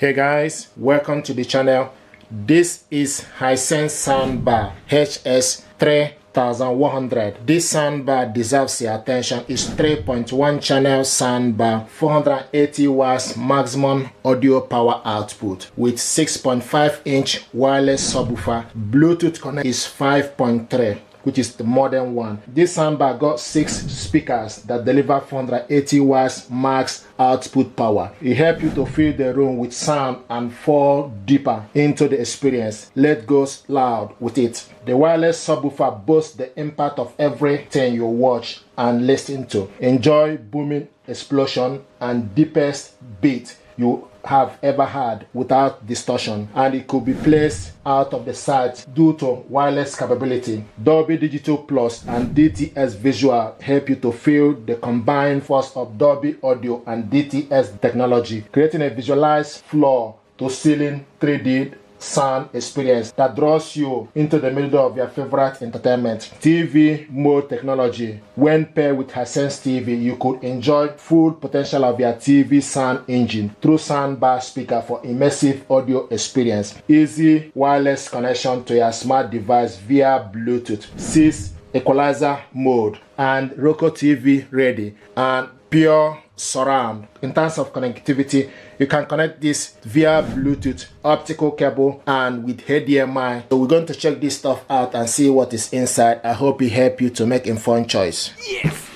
Hey guys, welcome to the channel. This is HISENSE Soundbar HS3100. This soundbar deserves your attention. It's 3.1 channel soundbar, 480 watts maximum audio power output with 6.5-inch wireless subwoofer. Bluetooth connect is 5.3, which is the modern one. This soundbar got 6 speakers that deliver 480 watts max output power. It helps you to fill the room with sound and fall deeper into the experience. Let go loud with it. The wireless subwoofer boasts the impact of everything you watch and listen to. Enjoy booming explosion and deepest beat you have ever had without distortion, and it could be placed out of the sight due to wireless capability. Dolby Digital Plus and DTS Visual help you to feel the combined force of Dolby Audio and DTS technology, creating a visualized floor to ceiling 3D sound experience that draws you into the middle of your favorite entertainment. TV mode technology. When paired with HISENSE TV, you could enjoy full potential of your TV sound engine through soundbar speaker for immersive audio experience. Easy wireless connection to your smart device via Bluetooth. 6 equalizer mode and Roku TV ready and pure surround. In terms of connectivity, you can connect this via Bluetooth, optical cable, and with HDMI. So we're going to check this stuff out and see what is inside. I hope it helps you to make informed choice. Yes.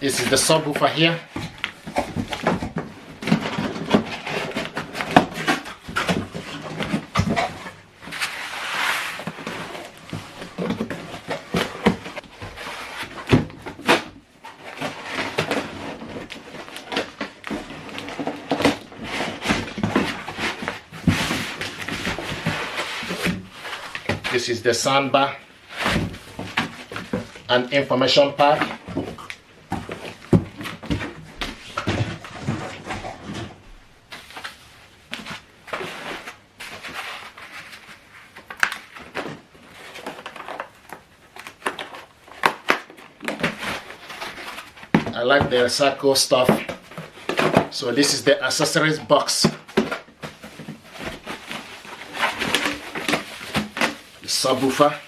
This is the subwoofer here. This is the soundbar and information pad. I like the recycle stuff. So this is the accessories box. The subwoofer.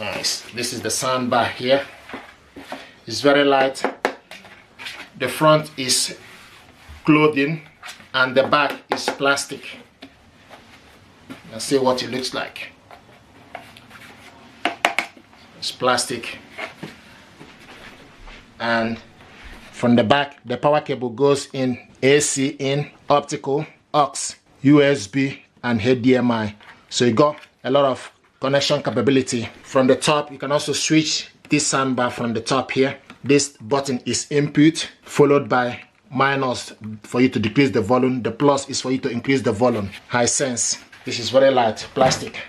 Nice. This is the soundbar here. It's very light. The front is clothing and the back is plastic. Let's see what it looks like. It's plastic, and from the back the power cable goes in, AC in, optical, aux, USB, and HDMI. So you got a lot of connection capability. From the top, you can also switch this soundbar from the top here. This button is input, followed by minus for you to decrease the volume. The plus is for you to increase the volume. HISENSE. This is very light, plastic.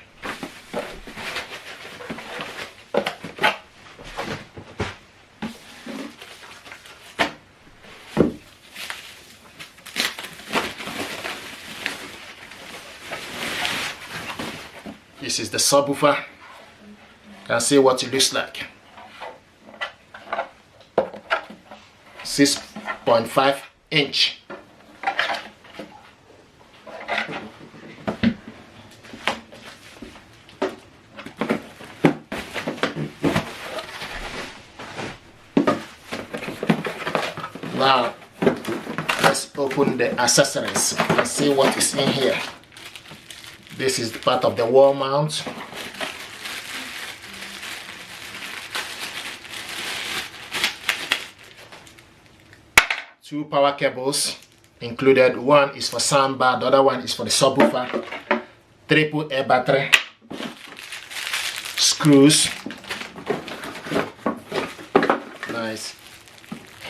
This is the subwoofer. You can see what it looks like. 6.5 inch. Now let's open open the accessories and see what is in here. This is part of the wall mount. Two power cables included. One is for soundbar, the other one is for the subwoofer. Triple A battery, screws, nice.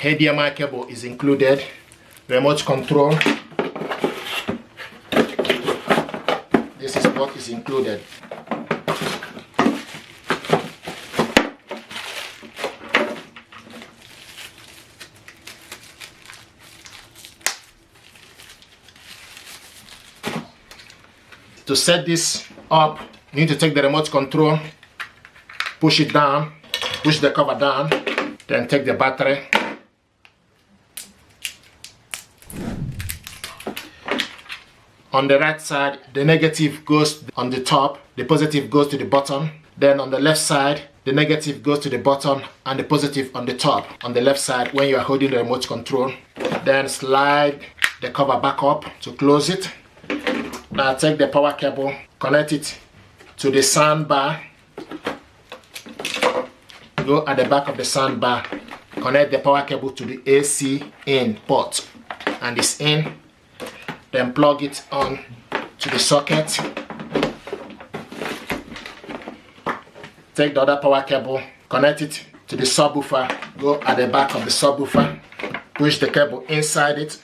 HDMI cable is included. Remote control. This is what is included. To set this up, you need to take the remote control, push it down, push the cover down, then take the battery. On the right side, the negative goes on the top, the positive goes to the bottom. Then on the left side, the negative goes to the bottom and the positive on the top. On the left side, when you are holding the remote control, then slide the cover back up to close it. Now take the power cable, connect it to the soundbar. Go at the back of the soundbar, connect the power cable to the AC in port, and it's in. Then plug it on to the socket. Take the other power cable, connect it to the subwoofer. Go at the back of the subwoofer, push the cable inside it.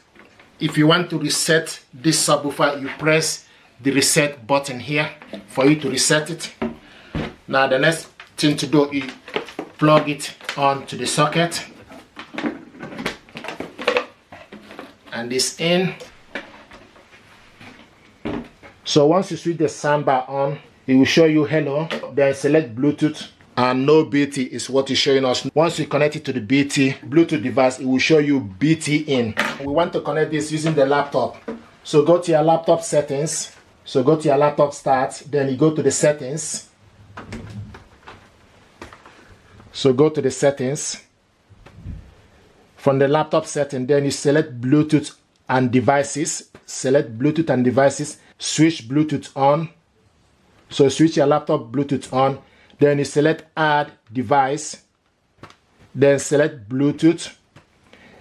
If you want to reset this subwoofer, you press the reset button here for you to reset it. Now the next thing to do is plug it onto the socket, and it's in. So once you switch the soundbar on, it will show you hello, then select Bluetooth, and no BT is what is showing us. Once you connect it to the BT Bluetooth device, it will show you BT in. We want to connect this using the laptop. So go to your laptop settings. So go to your laptop start, then you go to the settings. So go to the settings. From the laptop setting, then you select Bluetooth and devices. Select Bluetooth and devices. Switch Bluetooth on. So switch your laptop Bluetooth on. Then you select add device. Then select Bluetooth.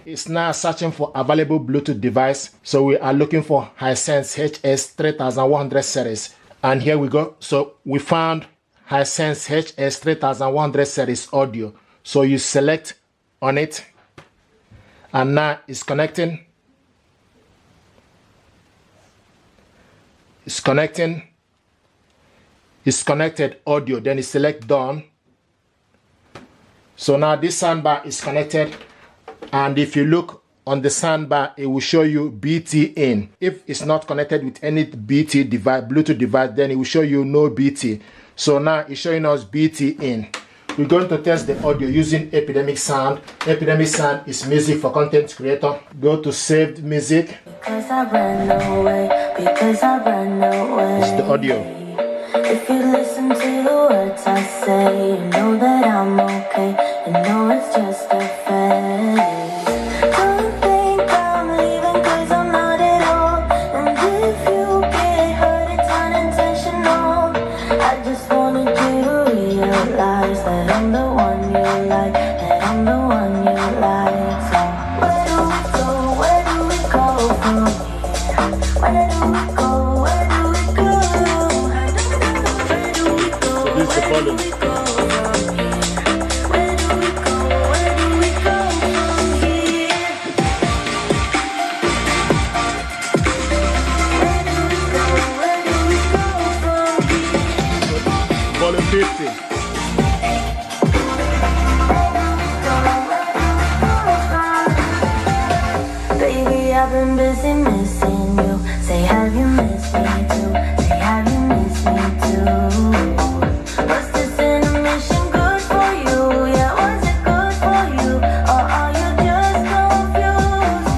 It's now searching for available Bluetooth device. So we are looking for HISENSE HS3100 series. And here we go. So we found HISENSE HS3100 series audio. So you select on it. And now it's connecting. It's connecting. It's connected audio. Then you select done. So now this soundbar is connected. And if you look on the soundbar, it will show you BT in. If it's not connected with any BT device, Bluetooth device, then it will show you no BT. So now it's showing us BT in. We're going to test the audio using Epidemic Sound. Epidemic Sound is music for content creator. Go to saved music. Because I ran away, because I ran away. It's the audio. If you listen to the words I say, you know that I'm okay. You know it's just a phase. Don't think I'm leaving, cause I'm not at all. And if you get hurt, it's unintentional. I just wanted you to realize that I'm the one you like, that I'm the one you like. So where do we go from here? Where do we go, where do we go? Where do we go, So this is the volume. where do we go, where do we go from here? Where do we go, where do we go from here? Volume 50. Baby, I've been busy missing you. Say, have you missed me too? Say, have you missed me too? Was this intermission good for you? Yeah, was it good for you? Or are you just confused?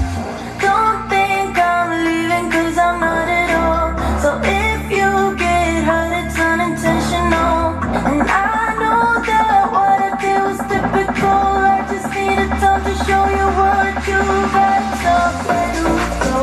Don't think I'm leaving, cause I'm not at all. So if you get hurt, it's unintentional. And I know that what I did was typical. I just needed time to show you what you got. So where do we go?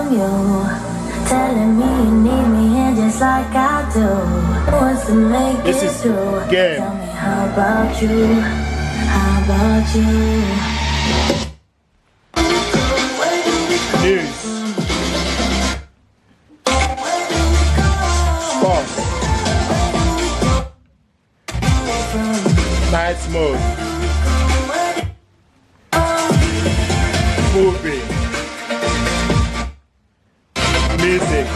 on you, telling me you need me here just like I do. What's to make This it is true? game. Tell me how about you? How about you? News, sports, night mode, movie, music.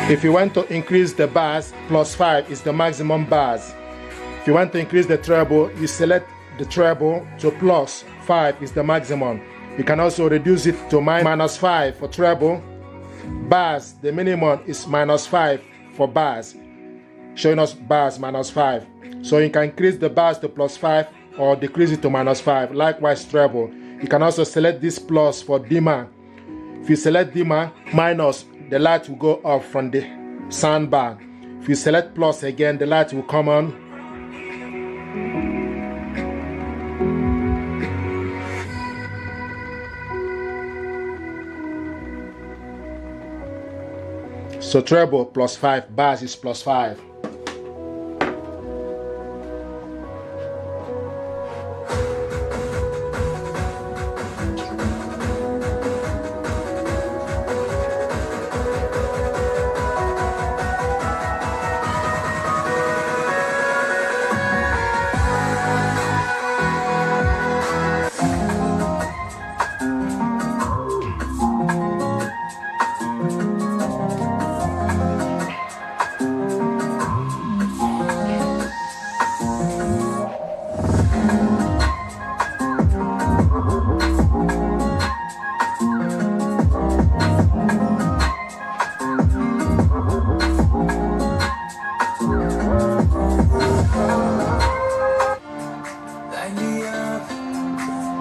If you want to increase the bass, +5 is the maximum bass. If you want to increase the treble, you select the treble to +5 is the maximum. You can also reduce it to -5 for treble. Bass, the minimum is -5 for bass, showing us bass -5. So you can increase the bass to +5 or decrease it to -5. Likewise treble. You can also select this plus for dimmer. If you select dimmer, minus, the light will go off from the soundbar. If you select plus again, the light will come on. So treble +5, bass is +5.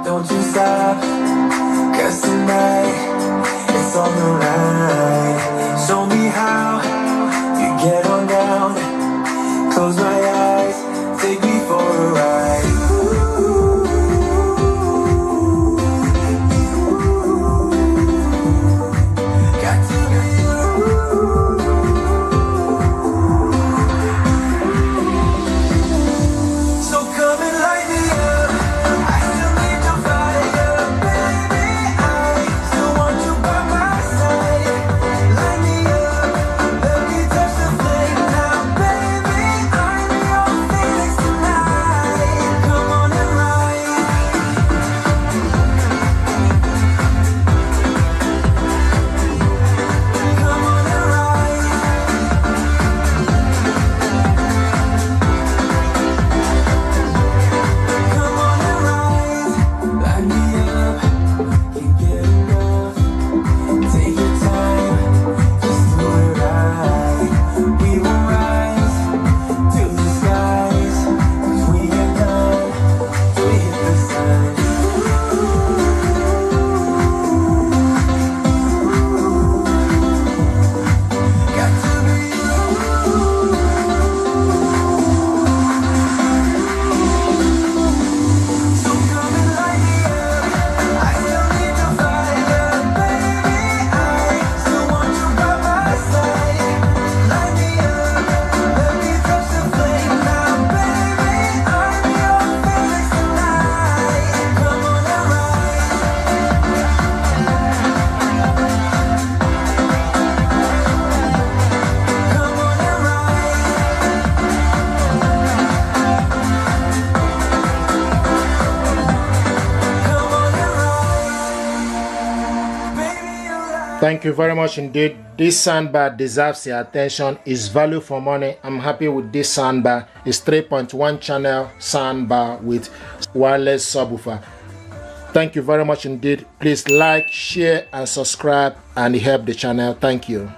Don't you stop, 'cause tonight it's on the line. Show me how you get on down. Close my eyes, take me for a ride. Got to be so come and light me up. I still need your fire, baby. I still want you by my side. Light me up, let me touch the flame now, baby. I'm your Thank you very much indeed. This soundbar deserves your attention. It's value for money. I'm happy with this soundbar. It's 3.1 channel soundbar with wireless subwoofer. Thank you very much indeed. Please like, share and subscribe and help the channel. Thank you.